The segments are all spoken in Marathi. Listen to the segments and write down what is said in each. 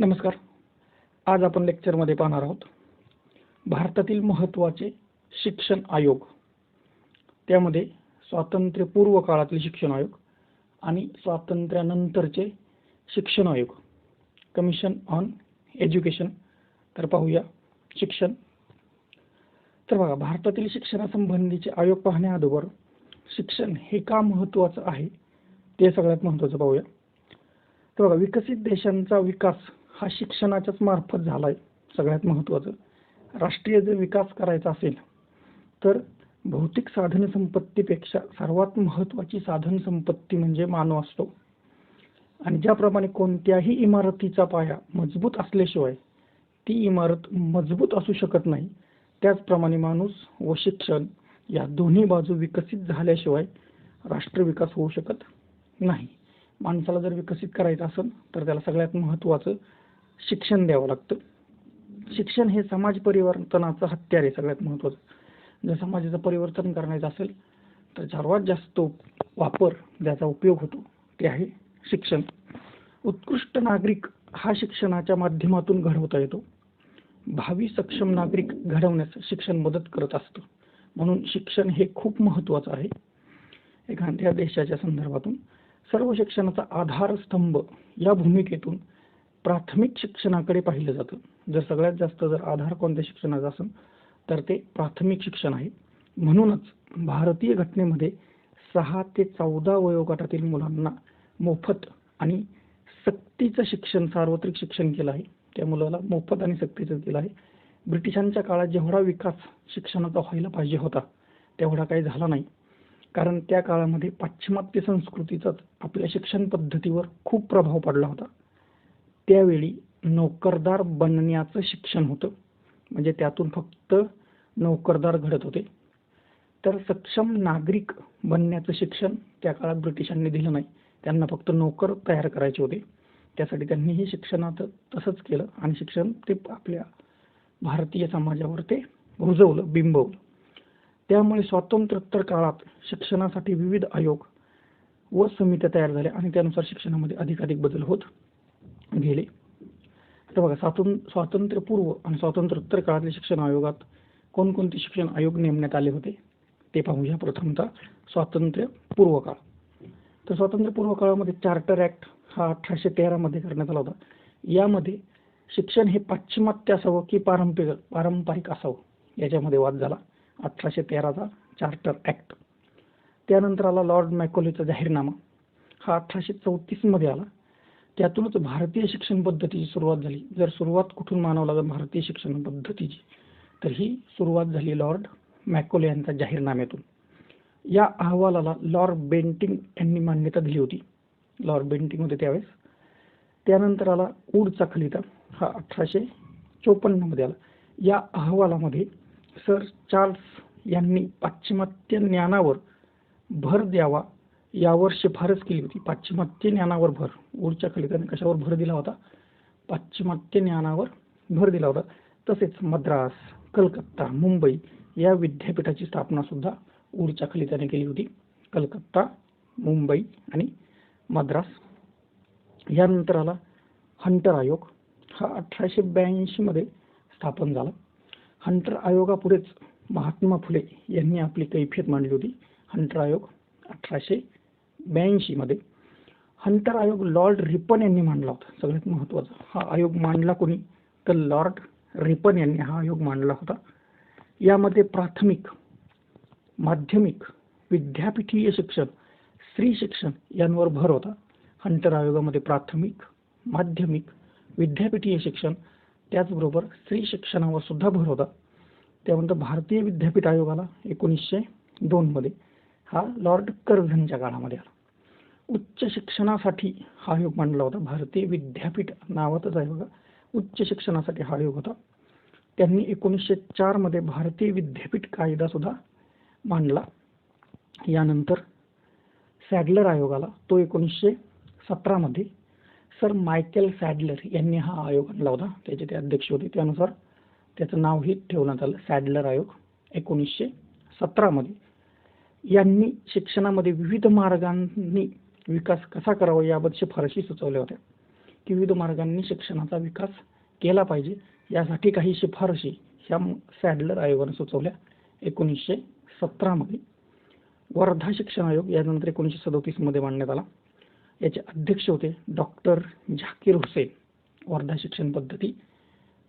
नमस्कार. आज आपण लेक्चरमध्ये पाहणार आहोत भारतातील महत्त्वाचे शिक्षण आयोग. त्यामध्ये स्वातंत्र्यपूर्व काळातील शिक्षण आयोग आणि स्वातंत्र्यानंतरचे शिक्षण आयोग, कमिशन ऑन एज्युकेशन. तर पाहूया शिक्षण. तर बघा, भारतातील शिक्षणासंबंधीचे आयोग पाहण्याअगोदर शिक्षण हे का महत्त्वाचं आहे ते सगळ्यात महत्त्वाचं पाहूया. तर बघा, विकसित देशांचा विकास हा शिक्षणाच्याच मार्फत झाला आहे. सगळ्यात महत्त्वाचं, राष्ट्रीय जर विकास करायचा असेल तर भौतिक साधन संपत्तीपेक्षा सर्वात महत्त्वाची साधन संपत्ती म्हणजे मानव असतो. आणि ज्याप्रमाणे कोणत्याही इमारतीचा पाया मजबूत असल्याशिवाय ती इमारत मजबूत असू शकत नाही, त्याचप्रमाणे माणूस व शिक्षण या दोन्ही बाजू विकसित झाल्याशिवाय राष्ट्रविकास होऊ शकत नाही. माणसाला जर विकसित करायचं असेल तर त्याला सगळ्यात महत्त्वाचं शिक्षण द्यावं लागतं. शिक्षण हे समाज परिवर्तनाचं हत्यार आहे. सगळ्यात महत्त्वाचं, जर समाजाचं परिवर्तन करायचं असेल तर सर्वात जास्त वापर ज्याचा उपयोग होतो ते आहे शिक्षण. उत्कृष्ट नागरिक हा शिक्षणाच्या माध्यमातून घडवता येतो. भावी सक्षम नागरिक घडवण्यास शिक्षण मदत करत असतं. म्हणून शिक्षण हे खूप महत्त्वाचं आहे. एखाद्या देशाच्या संदर्भातून सर्व शिक्षणाचा आधारस्तंभ या भूमिकेतून प्राथमिक शिक्षणाकडे पाहिलं जातं. जर सगळ्यात जास्त जर आधार कोणत्या शिक्षणाचा असेल तर ते प्राथमिक शिक्षण आहे. म्हणूनच भारतीय घटनेमध्ये 6 ते 14 वयोगटातील मुलांना मोफत आणि सक्तीचं शिक्षण, सार्वत्रिक शिक्षण केलं आहे. त्या मुलाला मोफत आणि सक्तीचं केलं आहे. ब्रिटिशांच्या काळात जेवढा विकास शिक्षणाचा व्हायला पाहिजे होता तेवढा काही झाला नाही, कारण त्या काळामध्ये पाश्चिमात्य संस्कृतीचाच आपल्या शिक्षण पद्धतीवर खूप प्रभाव पडला होता. त्यावेळी नोकरदार बनण्याचं शिक्षण होतं, म्हणजे त्यातून फक्त नोकरदार घडत होते. तर सक्षम नागरिक बनण्याचं शिक्षण त्या काळात ब्रिटिशांनी दिलं नाही. त्यांना फक्त नोकर तयार करायचे होते. त्यासाठी त्यांनी हे शिक्षणात तसंच केलं आणि शिक्षण ते आपल्या भारतीय समाजावर ते रुजवलं, बिंबवलं. त्यामुळे स्वातंत्र्योत्तर काळात शिक्षणासाठी विविध आयोग व समित्या तयार झाल्या आणि त्यानुसार शिक्षणामध्ये अधिकाधिक बदल होत गेले. तर बघा, स्वातंत्र्यपूर्व आणि स्वातंत्र्योत्तर काळातल्या शिक्षण आयोगात कोणकोणते शिक्षण आयोग नेमण्यात आले होते ते पाहूया. प्रथमतः स्वातंत्र्यपूर्व काळ. तर स्वातंत्र्यपूर्व काळामध्ये चार्टर ॲक्ट हा 1813 मध्ये करण्यात आला होता. यामध्ये शिक्षण हे पाश्चिमात्य असावं की पारंपरिक असावं याच्यामध्ये वाद झाला. 1813चा चार्टर ॲक्ट. त्यानंतर आला लॉर्ड मॅकॉलेचा जाहीरनामा, हा 1834 मध्ये आला. त्यातूनच भारतीय शिक्षण पद्धतीची सुरुवात झाली. जर सुरुवात कुठून मानावं लागेल भारतीय शिक्षण पद्धतीची, तर ही सुरुवात झाली लॉर्ड मॅकॉले यांच्या जाहीरनाम्यातून. या अहवालाला लॉर्ड बेंटिंक यांनी मान्यता दिली होती. लॉर्ड बेंटिंक होते त्यावेळेस. त्यानंतर आला वूडचा खलिता, हा 1854 मध्ये आला. या अहवालामध्ये सर चार्ल्स यांनी पाश्चिमात्य ज्ञानावर भर द्यावा यावर शिफारस केली होती. पाश्चिमात्य ज्ञानावर भर. वूडच्या खलिताने कशावर भर दिला होता? पाश्चिमात्य ज्ञानावर भर दिला होता. तसेच मद्रास, कलकत्ता, मुंबई या विद्यापीठाची स्थापना सुद्धा वूडच्या खलिताने केली होती. कलकत्ता, मुंबई आणि मद्रास. यानंतर आला हंटर आयोग, हा 1882 मध्ये स्थापन झाला. हंटर आयोगापुढेच महात्मा फुले यांनी आपली कैफियत मांडली होती. हंटर आयोग 1882 मध्ये. हंटर आयोग लॉर्ड रिपन यांनी मांडला होता. सगळ्यात महत्त्वाचा, हा आयोग मांडला कोणी? तर लॉर्ड रिपन यांनी हा आयोग मांडला होता. यामध्ये प्राथमिक, माध्यमिक, विद्यापीठीय शिक्षण, स्त्री शिक्षण यांवर भर होता. हंटर आयोगामध्ये प्राथमिक, माध्यमिक, विद्यापीठीय शिक्षण त्याचबरोबर स्त्री शिक्षणावर सुद्धा भर होता. त्यानंतर भारतीय विद्यापीठ आयोगाला 1902 मध्ये, हा लॉर्ड कर्झनच्या काळामध्ये आला. उच्च शिक्षणासाठी हा आयोग मांडला होता. भारतीय विद्यापीठ नावातच आहे बघा, उच्च शिक्षणासाठी हा आयोग होता. त्यांनी 1904 मध्ये भारतीय विद्यापीठ कायदा सुद्धा मांडला. यानंतर सॅडलर आयोग आला, तो 1917 मध्ये. सर मायकेल सॅडलर यांनी हा आयोग आणला होता. त्याचे ते अध्यक्ष होते. त्यानुसार त्याचं नावही ठेवण्यात आलं, सॅडलर आयोग, 1917 मध्ये. यांनी शिक्षणामध्ये विविध मार्गांनी विकास कसा करावा याबाबत शिफारशी सुचवल्या होत्या. विविध मार्गांनी शिक्षणाचा विकास केला पाहिजे यासाठी काही शिफारशी ह्या सॅडलर आयोगाने सुचवल्या 1917 मध्ये. वर्धा शिक्षण आयोग यानंतर 1937 मध्ये मांडण्यात आला. याचे अध्यक्ष होते डॉक्टर झाकीर हुसेन. वर्धा शिक्षण पद्धती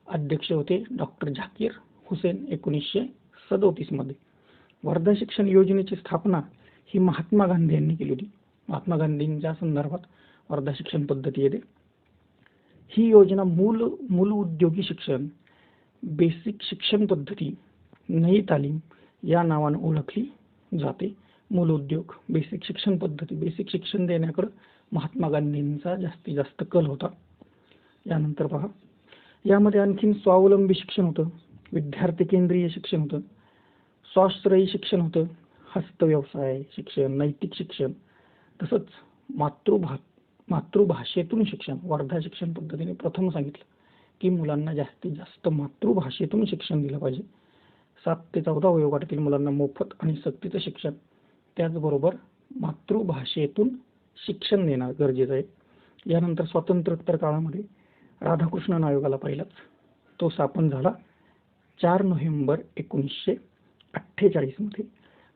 अध्यक्ष होते डॉक्टर झाकीर हुसेन 1937 मध्ये. वर्धा शिक्षण योजनेची स्थापना ही महात्मा गांधी यांनी केली होती. महात्मा गांधींच्या संदर्भात वर्धा शिक्षण पद्धती येते. ही योजना मूल उद्योगी शिक्षण, बेसिक शिक्षण पद्धती, नई तालीम या नावाने ओळखली जाते. मूल उद्योग, बेसिक शिक्षण पद्धती, बेसिक शिक्षण देण्याकडे महात्मा गांधींचा जास्तीत जास्त कल होता. यानंतर पहा, यामध्ये आणखीन स्वावलंबी शिक्षण होतं, विद्यार्थी केंद्रीय शिक्षण होतं, स्वाश्रयी शिक्षण होतं, हस्तव्यवसाय शिक्षण, नैतिक शिक्षण, तसंच मातृभाषेतून शिक्षण. वर्धा शिक्षण पद्धतीने प्रथम सांगितलं की मुलांना जास्तीत जास्त मातृभाषेतून शिक्षण दिलं पाहिजे. 7 ते 14 वयोगटातील मुलांना मोफत आणि सक्तीचं शिक्षण, त्याचबरोबर मातृभाषेतून शिक्षण देणं गरजेचं आहे. यानंतर स्वातंत्र्योत्तर काळामध्ये राधाकृष्णन आयोगाला पहिलाच तो स्थापन झाला 4 नोव्हेंबर 1948 मध्ये.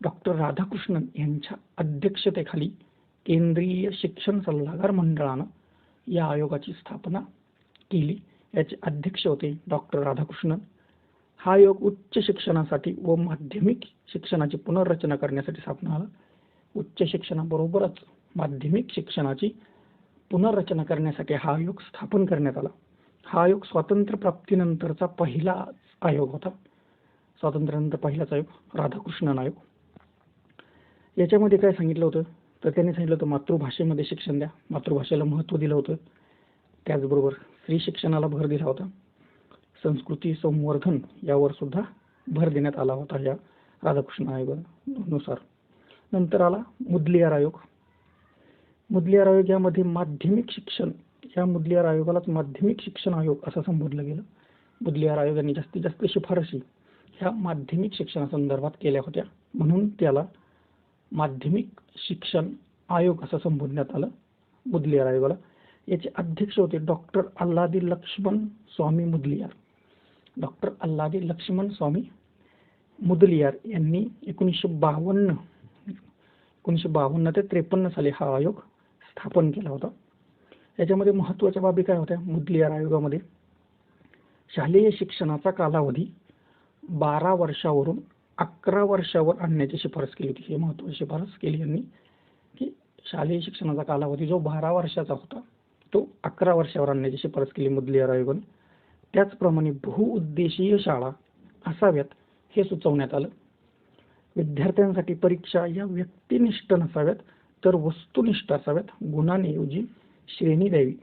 डॉक्टर राधाकृष्णन यांच्या अध्यक्षतेखाली केंद्रीय शिक्षण सल्लागार मंडळानं या आयोगाची स्थापना केली. याचे अध्यक्ष होते डॉक्टर राधाकृष्णन. हा आयोग उच्च शिक्षणासाठी व माध्यमिक शिक्षणाची पुनर्रचना करण्यासाठी स्थापना झाला. उच्च शिक्षणाबरोबरच माध्यमिक शिक्षणाची पुनर्रचना करण्यासाठी हा आयोग स्थापन करण्यात आला. हा आयोग स्वातंत्र्य प्राप्तीनंतरचा पहिला आयोग होता. स्वातंत्र्यानंतर पहिलाच आयोग राधाकृष्णन आयोग. याच्यामध्ये काय सांगितलं होतं तर त्यांनी सांगितलं होतं मातृभाषेमध्ये शिक्षण द्या, मातृभाषेला महत्त्व दिलं होतं. त्याचबरोबर स्त्री शिक्षणाला भर दिला होता. संस्कृती संवर्धन यावर सुद्धा भर देण्यात आला होता या राधाकृष्ण आयोगानुसार. नंतर आला मुदलियार आयोग. मुदलियार आयोग यामध्ये माध्यमिक शिक्षण, या मुदलियार आयोगालाच माध्यमिक शिक्षण आयोग असं संबोधलं गेलं. मुदलियार आयोगाने जास्तीत जास्त शिफारशी ह्या माध्यमिक शिक्षणासंदर्भात केल्या होत्या, म्हणून त्याला माध्यमिक शिक्षण आयोग असं संबोधण्यात आलं मुदलियार आयोगाला. याचे अध्यक्ष होते डॉक्टर अल्लादी लक्ष्मण स्वामी मुदलियार. डॉक्टर अल्लादी लक्ष्मण स्वामी मुदलियार यांनी 1952 ते 53 साली हा आयोग स्थापन केला होता. याच्यामध्ये महत्त्वाच्या बाबी काय होत्या मुदलियार आयोगामध्ये? शालेय शिक्षणाचा कालावधी 12 वर्षावरून 11 वर्षावर आणण्याची शिफारस केली होती. हे महत्त्वाची शिफारस केली यांनी की शालेय शिक्षणाचा कालावधी जो 12 वर्षाचा होता तो 11 वर्षावर आणण्याची शिफारस केली मुदलियार आयोगाने. त्याचप्रमाणे बहुउद्देशीय शाळा असाव्यात हे सुचवण्यात आलं. विद्यार्थ्यांसाठी परीक्षा या व्यक्तिनिष्ठ नसाव्यात तर वस्तुनिष्ठ असाव्यात, गुणांऐवजी श्रेणी द्यावी,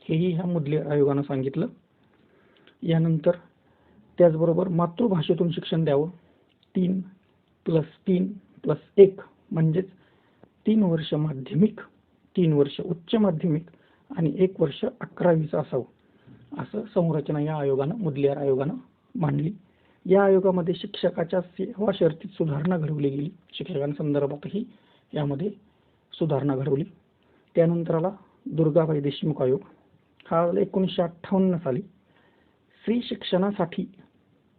हेही ह्या मुदलियार आयोगानं सांगितलं. यानंतर त्याचबरोबर मातृभाषेतून शिक्षण द्यावं. 3+3+1 म्हणजेच 3 वर्ष माध्यमिक, 3 वर्ष उच्च माध्यमिक आणि 1 वर्ष 11वीचं असावं, असं संरचना या आयोगानं मुदलियार आयोगानं मांडली. या आयोगामध्ये शिक्षकाच्या सेवा शर्तीत सुधारणा घडवली गेली. शिक्षकांसंदर्भातही यामध्ये सुधारणा घडवली. त्यानंतर आला दुर्गाबाई देशमुख आयोग. हा 1958 साली स्त्री शिक्षणासाठी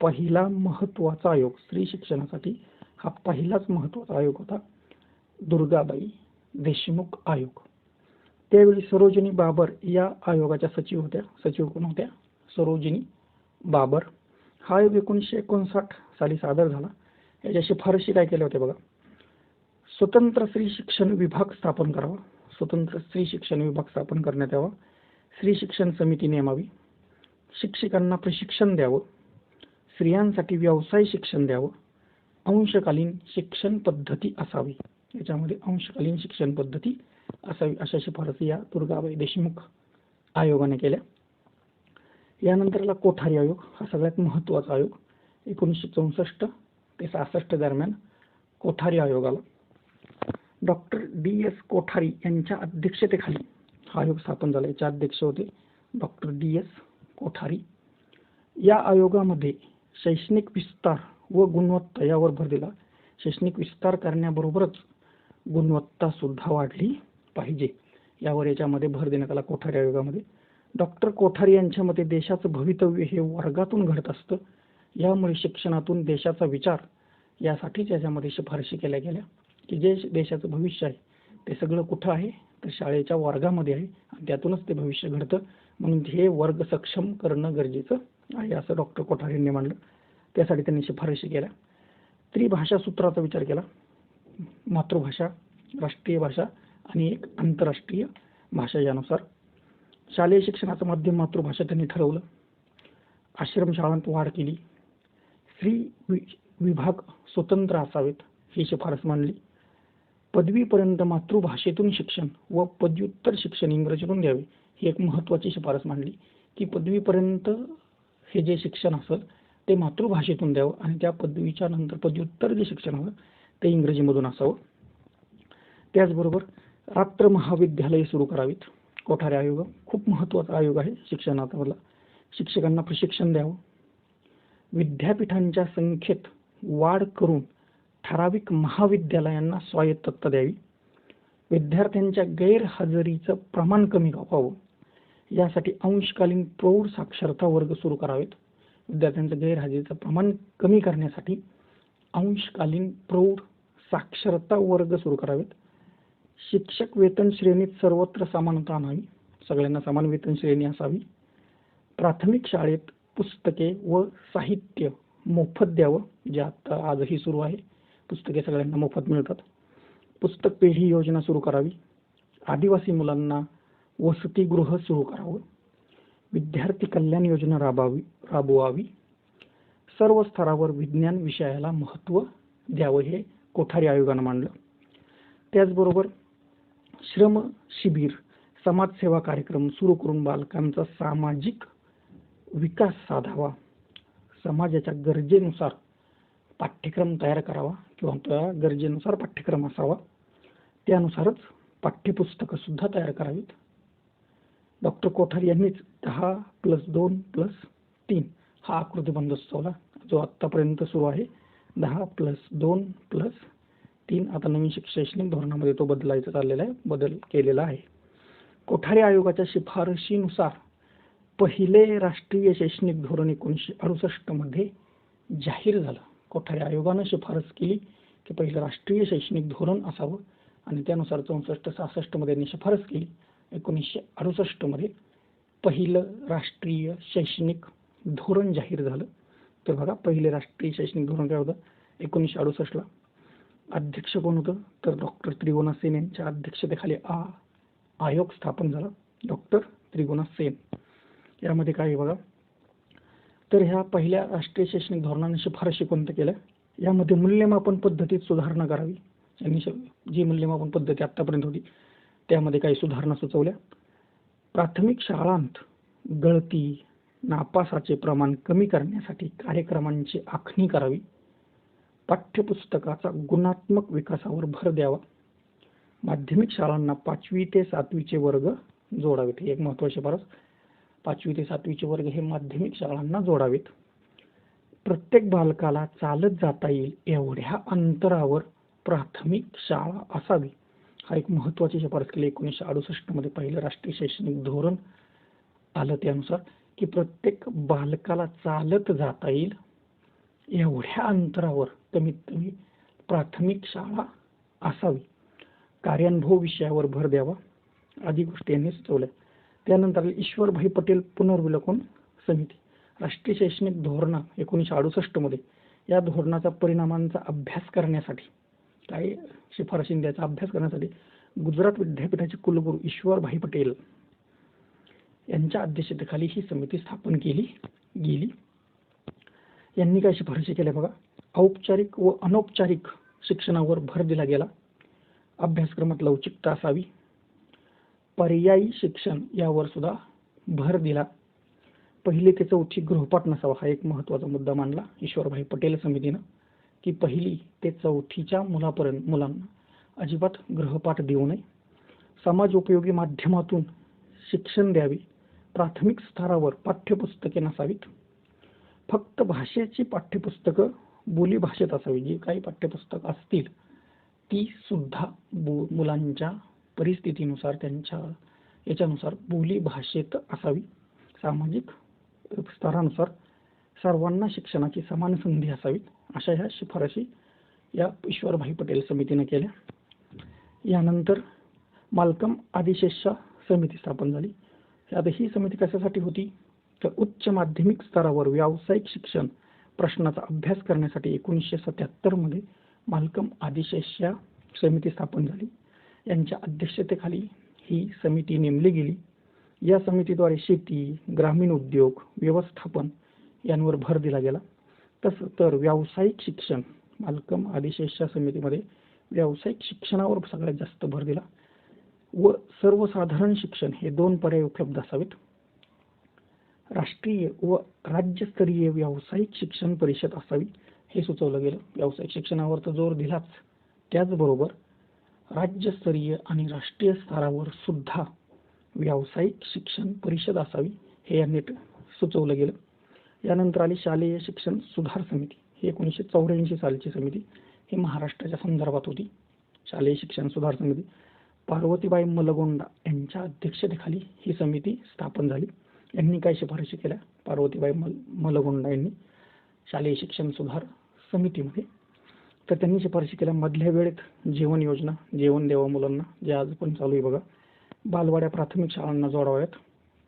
पहिला महत्त्वाचा आयोग. स्त्री शिक्षणासाठी हा पहिलाच महत्त्वाचा आयोग होता दुर्गाबाई देशमुख आयोग. त्यावेळी सरोजिनी बाबर या आयोगाच्या सचिव होत्या. सचिव कोण होत्या? सरोजिनी बाबर. हा आयोग 1959 साली सादर झाला. याच्या शिफारशी काय केल्या होत्या बघा? स्वतंत्र स्त्री शिक्षण विभाग स्थापन करावा. स्वतंत्र स्त्री शिक्षण विभाग स्थापन करण्यात यावा. स्त्री शिक्षण समिती नेमावी. शिक्षकांना प्रशिक्षण द्यावं. स्त्रियांसाठी व्यवसाय शिक्षण द्यावं. अंशकालीन शिक्षण पद्धती असावी. याच्यामध्ये अंशकालीन शिक्षण पद्धती असावी अशा शिफारसी या दुर्गाबाई देशमुख आयोगाने केल्या. यानंतरला कोठारी आयोग. हा सगळ्यात महत्त्वाचा आयोग. 1964 ते 66 दरम्यान कोठारी आयोग आला. Doctor D.S. कोठारी यांच्या अध्यक्षतेखाली हा आयोग स्थापन झाला. याचे अध्यक्ष होते डॉक्टर D.S. कोठारी. या आयोगामध्ये शैक्षणिक विस्तार व गुणवत्ता यावर भर दिला. शैक्षणिक विस्तार करण्याबरोबरच गुणवत्ता सुद्धा वाढली पाहिजे यावर याच्यामध्ये भर देण्यात आला कोठारी आयोगामध्ये. डॉक्टर कोठारी यांच्या मते देशाचं भवितव्य हे वर्गातून घडत असतं. यामुळे शिक्षणातून देशाचा विचार यासाठीच याच्यामध्ये शिफारशी केल्या गेल्या की जे देशाचं भविष्य आहे ते सगळं कुठं आहे तर शाळेच्या वर्गामध्ये आहे आणि त्यातूनच ते भविष्य घडतं. म्हणून हे वर्ग सक्षम करणं गरजेचं आहे असं डॉक्टर कोठारी यांनी मांडलं. त्यासाठी त्यांनी शिफारशी केल्या. त्रिभाषा सूत्राचा विचार केला. मातृभाषा, राष्ट्रीय भाषा आणि एक आंतरराष्ट्रीय भाषा यानुसार शालेय शिक्षणाचं माध्यम मातृभाषा त्यांनी ठरवलं. आश्रमशाळांत वाढ केली. स्त्री विभाग स्वतंत्र असावेत ही शिफारस मांडली. पदवीपर्यंत मातृभाषेतून शिक्षण व पदव्युत्तर शिक्षण इंग्रजीतून द्यावे ही एक महत्त्वाची शिफारस मांडली की पदवीपर्यंत हे जे शिक्षण असेल ते मातृभाषेतून द्यावं आणि त्या पदवीच्या नंतर पदव्युत्तर जे शिक्षण हवं ते इंग्रजीमधून असावं. त्याचबरोबर रात्र महाविद्यालये सुरू करावीत. कोठारी आयोग खूप महत्त्वाचा आयोग आहे शिक्षणातला. शिक्षकांना प्रशिक्षण द्यावं. विद्यापीठांच्या संख्येत वाढ करून ठराविक महाविद्यालयांना स्वायत्तता द्यावी. विद्यार्थ्यांच्या गैरहजेरीचं प्रमाण कमी व्हावं यासाठी अंशकालीन प्रौढ साक्षरता वर्ग सुरू करावेत. विद्यार्थ्यांचं गैरहजेरीचं प्रमाण कमी करण्यासाठी अंशकालीन प्रौढ साक्षरता वर्ग सुरू करावेत. शिक्षक वेतन श्रेणीत सर्वत्र समानता आणावी. सगळ्यांना समान वेतन श्रेणी असावी. प्राथमिक शाळेत पुस्तके व साहित्य मोफत द्यावं जे आता आजही सुरू आहे. पुस्तके सगळ्यांना मोफत मिळतात. पुस्तक पेढी योजना सुरू करावी. आदिवासी मुलांना वसतिगृह सुरू करावं. विद्यार्थी कल्याण योजना राबवावी. सर्व स्तरावर विज्ञान विषयाला महत्त्व द्यावं हे कोठारी आयोगानं मांडलं. त्याचबरोबर श्रम शिबिर, समाजसेवा कार्यक्रम सुरू करून बालकांचा सामाजिक विकास साधावा. समाजाच्या गरजेनुसार पाठ्यक्रम तयार करावा किंवा त्या गरजेनुसार पाठ्यक्रम असावा. त्यानुसारच पाठ्यपुस्तकं सुद्धा तयार करावीत. डॉक्टर कोठारी यांनीच 10+2+3 हा आकृतिबंध सुचवला जो आत्तापर्यंत सुरू आहे. 10+2+3 आता नवीन शैक्षणिक धोरणामध्ये तो बदलायचा चाललेला आहे, बदल केलेला आहे. कोठारी आयोगाच्या शिफारशीनुसार पहिले राष्ट्रीय शैक्षणिक धोरण 1968 मध्ये जाहीर झालं. कोठारी आयोगानं शिफारस केली की पहिलं राष्ट्रीय शैक्षणिक धोरण असावं आणि त्यानुसार 64-66 मध्ये त्यांनी शिफारस केली. 1968 मध्ये पहिलं राष्ट्रीय शैक्षणिक धोरण जाहीर झालं. तर बघा पहिले राष्ट्रीय शैक्षणिक धोरण काय होतं 1968 ला. अध्यक्ष कोण होतं तर डॉक्टर त्रिगुणा सेन यांच्या अध्यक्षतेखाली आयोग स्थापन झाला. डॉक्टर त्रिगुणा सेन. यामध्ये काय आहे बघा तर ह्या पहिल्या राष्ट्रीय शैक्षणिक धोरणाने शिफारशी कोणत्या केल्या. यामध्ये मूल्यमापन पद्धतीत सुधारणा करावी. यांनी जी मूल्यमापन पद्धती आतापर्यंत होती त्यामध्ये काही सुधारणा सुचवल्या. प्राथमिक शाळांत गळती नापासाचे प्रमाण कमी करण्यासाठी कार्यक्रमांची आखणी करावी. पाठ्यपुस्तकाचा गुणात्मक विकासावर भर द्यावा. माध्यमिक शाळांना 5वी ते 7वीचे वर्ग जोडावेत. ही एक महत्त्वाची शिफारस. 5वी ते 7वीचे वर्ग हे माध्यमिक शाळांना जोडावेत. प्रत्येक बालकाला चालत जाता येईल एवढ्या अंतरावर प्राथमिक शाळा असावी. हा एक महत्त्वाची शिफारस केली. 1968 मध्ये पहिलं राष्ट्रीय शैक्षणिक धोरण आलं त्यानुसार की प्रत्येक बालकाला चालत जाता येईल एवढ्या अंतरावर कमीत कमी प्राथमिक शाळा असावी. कार्यानुभव विषयावर भर द्यावा. आदी गोष्टी यांनी सुचवल्या. त्यानंतर ईश्वरभाई पटेल पुनर्विलोकन समिती राष्ट्रीय शैक्षणिक धोरण 1968 मध्ये या धोरणाचा परिणामांचा अभ्यास करण्यासाठी काय शिफारशी द्यायचा अभ्यास करण्यासाठी गुजरात विद्यापीठाचे कुलगुरू ईश्वरभाई पटेल यांच्या अध्यक्षतेखाली ही समिती स्थापन केली गेली. यांनी काय शिफारशी केल्या बघा. औपचारिक व अनौपचारिक शिक्षणावर भर दिला गेला. अभ्यासक्रमात लवचिकता असावी. पर्यायी शिक्षण यावर सुद्धा भर दिला. पहिली ते चौथी गृहपाठ नसावा हा एक महत्त्वाचा मुद्दा मांडला ईश्वरभाई पटेल समितीनं की पहिली ते चौथीच्या मुलांना अजिबात गृहपाठ देऊ नये. समाज उपयोगी माध्यमातून शिक्षण द्यावे. प्राथमिक स्तरावर पाठ्यपुस्तके नसावीत. फक्त भाषेची पाठ्यपुस्तकं बोली भाषेत असावी. जी काही पाठ्यपुस्तक असतील ती सुद्धा मुलांच्या परिस्थितीनुसार त्यांच्या याच्यानुसार बोली भाषेत असावी, सामाजिक स्तरानुसार सर्वांना शिक्षणाची समान संधी असावी, अशा ह्या शिफारशी या ईश्वरभाई पटेल समितीने केल्या. यानंतर माल्कम आदिशेषा समिती स्थापन झाली. आता ही समिती कशासाठी होती तर उच्च माध्यमिक स्तरावर व्यावसायिक शिक्षण प्रश्नाचा अभ्यास करण्यासाठी 1977 मध्ये माल्कम आदिशेषा समिती स्थापन झाली. यांच्या अध्यक्षतेखाली ही समिती नेमली गेली. या समितीद्वारे शेती, ग्रामीण उद्योग, व्यवस्थापन यांवर भर दिला गेला. तसं तर व्यावसायिक शिक्षण माल्कम आदिशेषा समितीमध्ये व्यावसायिक शिक्षणावर सगळ्यात जास्त भर दिला व सर्वसाधारण शिक्षण हे 2 पर्याय उपलब्ध असावेत. राष्ट्रीय व राज्यस्तरीय व्यावसायिक शिक्षण परिषद असावी हे सुचवलं गेलं. व्यावसायिक शिक्षणावर तर जोर दिलाच, त्याचबरोबर राज्यस्तरीय आणि राष्ट्रीय स्तरावर सुद्धा व्यावसायिक शिक्षण परिषद असावी हे यांनी सुचवलं गेलं. यानंतर आली शालेय शिक्षण सुधार समिती. ही 1984 सालची समिती. ही महाराष्ट्राच्या संदर्भात होती. शालेय शिक्षण सुधार समिती पार्वतीबाई मलगोंडा यांच्या अध्यक्षतेखाली ही समिती स्थापन झाली. यांनी काय शिफारशी केल्या पार्वतीबाई मलगोंडा यांनी शालेय शिक्षण सुधार समितीमध्ये, तर त्यांनी शिफारशी केल्या मधल्या वेळेत जेवण योजना, जेवण द्यावं मुलांना, जे आज पण चालू आहे बघा. बालवाड्या प्राथमिक शाळांना जोडाव्यात.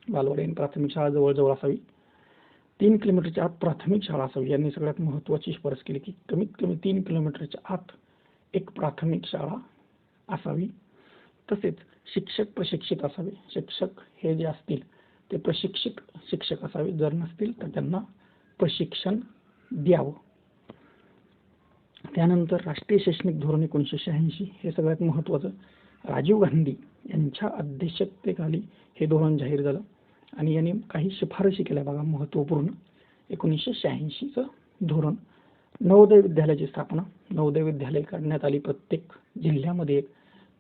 बालवाडी आणि प्राथमिक शाळा जवळजवळ असावी. 3 किलोमीटरच्या आत प्राथमिक शाळा असावी. यांनी सगळ्यात महत्त्वाची शिफारस केली की कमीत कमी 3 किलोमीटरच्या आत एक प्राथमिक शाळा असावी. तसेच शिक्षक प्रशिक्षित असावे. शिक्षक हे जे असतील ते प्रशिक्षित शिक्षक असावे. जर नसतील तर त्यांना प्रशिक्षण द्यावं. त्यानंतर राष्ट्रीय शैक्षणिक धोरण 1986 हे सगळ्यात महत्त्वाचं. राजीव गांधी यांच्या अध्यक्षतेखाली हे धोरण जाहीर झालं आणि यांनी काही शिफारशी केल्या बघा महत्त्वपूर्ण. 1986चं धोरण. नवोदय विद्यालयाची स्थापना. नवोदय विद्यालय काढण्यात आली प्रत्येक जिल्ह्यामध्ये एक.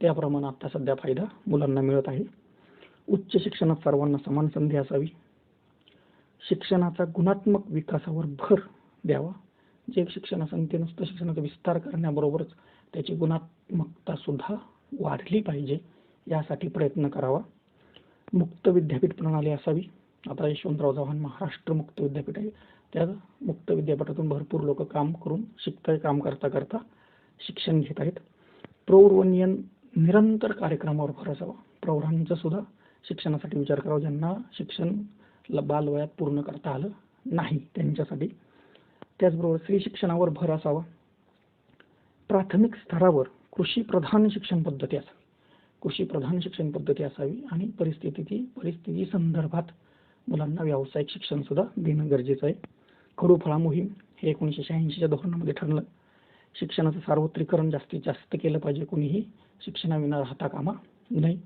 त्याप्रमाणे आता सध्या फायदा मुलांना मिळत आहे. उच्च शिक्षणात सर्वांना समान संधी असावी. शिक्षणाचा गुणात्मक विकासावर भर द्यावा. जे शिक्षण असेल ते नुसतं शिक्षणाचा विस्तार करण्याबरोबरच त्याची गुणात्मकता सुद्धा वाढली पाहिजे यासाठी प्रयत्न करावा. मुक्त विद्यापीठ प्रणाली असावी. आता यशवंतराव चव्हाण महाराष्ट्र मुक्त विद्यापीठ आहे. त्या मुक्त विद्यापीठातून भरपूर लोक काम करून शिकताय, काम करता करता शिक्षण घेत आहेत. प्रौढ व निरंतर कार्यक्रमावर भर असावा. प्रौढांचा सुद्धा शिक्षणासाठी विचार करावा ज्यांना शिक्षण बालवयात पूर्ण करता आलं नाही त्यांच्यासाठी. त्याचबरोबर स्त्री शिक्षणावर भर असावा. प्राथमिक स्तरावर कृषी प्रधान शिक्षण पद्धती असावी. कृषी प्रधान शिक्षण पद्धती असावी आणि परिस्थिती संदर्भात मुलांना व्यावसायिक शिक्षण सुद्धा देणं गरजेचं आहे. खडूफळा मोहीम हे 1986च्या धोरणामध्ये ठरलं. शिक्षणाचं सार्वत्रिकरण जास्तीत जास्त केलं पाहिजे. कोणीही शिक्षणाविना राहता कामा नाही.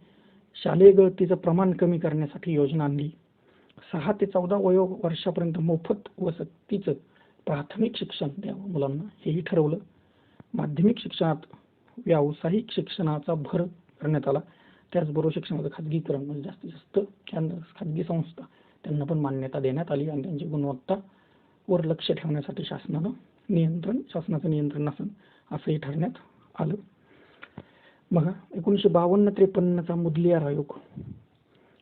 शालेय गळतीचं प्रमाण कमी करण्यासाठी योजना आणली. 6 ते 14 वर्षापर्यंत मोफत व सक्तीचं प्राथमिक शिक्षण द्यावं मुलांना हेही ठरवलं. माध्यमिक शिक्षणात व्यावसायिक शिक्षणाचा भर करण्यात आला. त्याचबरोबर शिक्षणाचं खाजगीकरण म्हणजे जास्तीत जास्त खाजगी संस्था त्यांना पण मान्यता देण्यात आली आणि त्यांची गुणवत्तावर लक्ष ठेवण्यासाठी शासनाचं नियंत्रण नसेल असंही ठरण्यात आलं. बघा 1952-53चा मुदलियार आयोग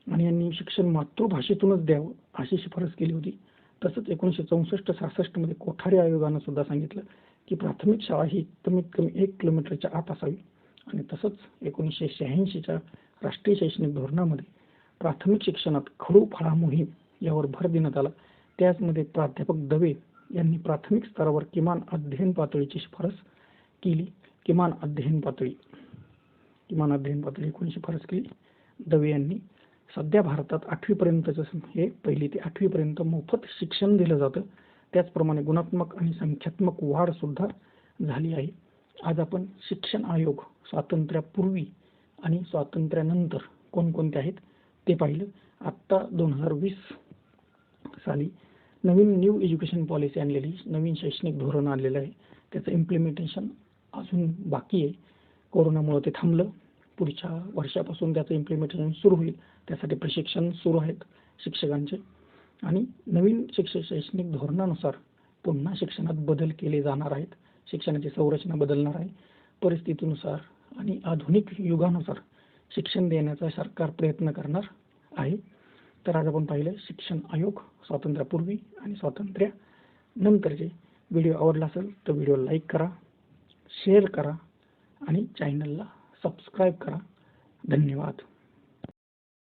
आणि यांनी शिक्षण मातृभाषेतूनच द्यावं अशी शिफारस केली होती. तसंच 1964-66 मध्ये कोठारी आयोगानं सुद्धा सांगितलं की प्राथमिक शाळा ही कमीत कमी 1 किलोमीटरच्या आत असावी. आणि तसंच 1986च्या राष्ट्रीय शैक्षणिक धोरणामध्ये प्राथमिक शिक्षणात खडूफळा मोहीम यावर भर देण्यात आला. त्याचमध्ये प्राध्यापक दवे यांनी प्राथमिक स्तरावर किमान अध्ययन पातळीची शिफारस केली. किमान अध्ययन पातळी कोणी शिफारस केली? दवे यांनी. सध्या भारतात 8वी पर्यंतचं हे 1ली ते 8वी पर्यंत मोफत शिक्षण दिलं जातं. त्याचप्रमाणे गुणात्मक आणि संख्यात्मक वाढ सुद्धा झाली आहे. आज आपण शिक्षण आयोग स्वातंत्र्यापूर्वी आणि स्वातंत्र्यानंतर कोणकोणते आहेत ते पाहिलं. आत्ता 2020 साली न्यू एज्युकेशन पॉलिसी आणलेली, नवीन शैक्षणिक धोरण आणलेलं आहे. त्याचं इम्प्लिमेंटेशन अजून बाकी आहे. कोरोनामुळे ते थांबलं. पुढच्या वर्षापासून त्याचं इम्प्लिमेंटेशन सुरू होईल. त्यासाठी प्रशिक्षण सुरू आहेत शिक्षकांचे आणि नवीन शैक्षणिक धोरणानुसार पुन्हा शिक्षणात बदल केले जाणार आहेत. शिक्षणाची संरचना बदलणार आहे. परिस्थितीनुसार आणि आधुनिक युगानुसार शिक्षण देण्याचा सरकार प्रयत्न करणार आहे. तर आज आपण पाहिलं शिक्षण आयोग स्वातंत्र्यापूर्वी आणि स्वातंत्र्यानंतरचे. व्हिडिओ आवडला असेल तर व्हिडिओ लाईक करा, शेअर करा आणि चॅनलला सबस्क्राईब करा. धन्यवाद.